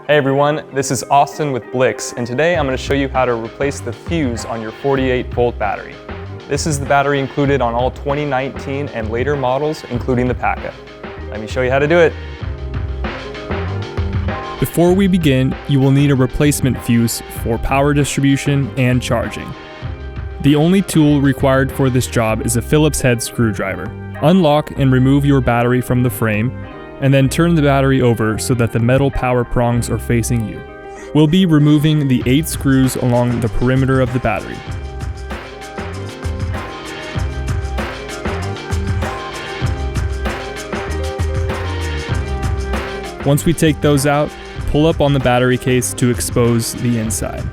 Hey everyone, this is Austin with Blix, and today I'm going to show you how to replace the fuse on your 48-volt battery. This is the battery included on all 2019 and later models, including the Packa. Let me show you how to do it. Before we begin, you will need a replacement fuse for power distribution and charging. The only tool required for this job is a Phillips head screwdriver. Unlock and remove your battery from the frame, and then turn the battery over so that the metal power prongs are facing you. We'll be removing the 8 screws along the perimeter of the battery. Once we take those out, pull up on the battery case to expose the inside.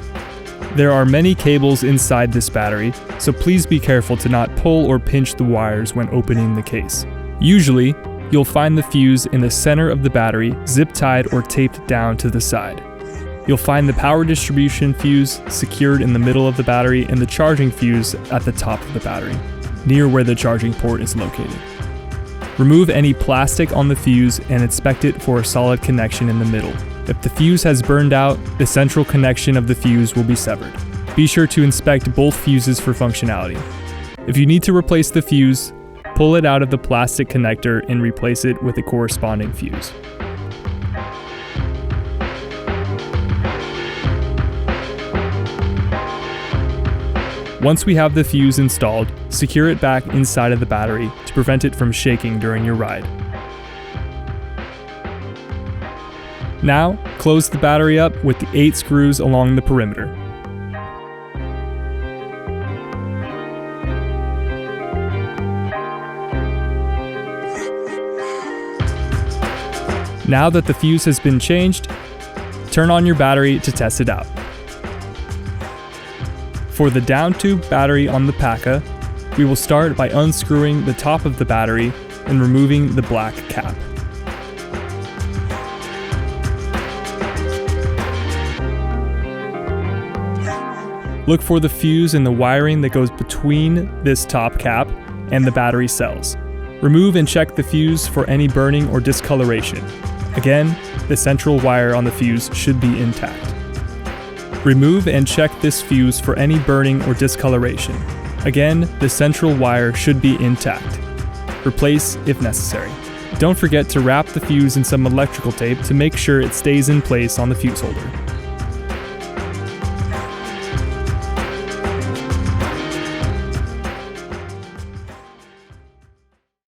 There are many cables inside this battery, so please be careful to not pull or pinch the wires when opening the case. Usually, you'll find the fuse in the center of the battery, zip-tied or taped down to the side. You'll find the power distribution fuse secured in the middle of the battery and the charging fuse at the top of the battery, near where the charging port is located. Remove any plastic on the fuse and inspect it for a solid connection in the middle. If the fuse has burned out, the central connection of the fuse will be severed. Be sure to inspect both fuses for functionality. If you need to replace the fuse, pull it out of the plastic connector and replace it with a corresponding fuse. Once we have the fuse installed, secure it back inside of the battery to prevent it from shaking during your ride. Now, close the battery up with the 8 screws along the perimeter. Now that the fuse has been changed, turn on your battery to test it out. For the Downtube battery on the Packa, we will start by unscrewing the top of the battery and removing the black cap. Look for the fuse in the wiring that goes between this top cap and the battery cells. Remove and check the fuse for any burning or discoloration. Again, the central wire on the fuse should be intact. Remove and check this fuse for any burning or discoloration. Again, the central wire should be intact. Replace if necessary. Don't forget to wrap the fuse in some electrical tape to make sure it stays in place on the fuse holder.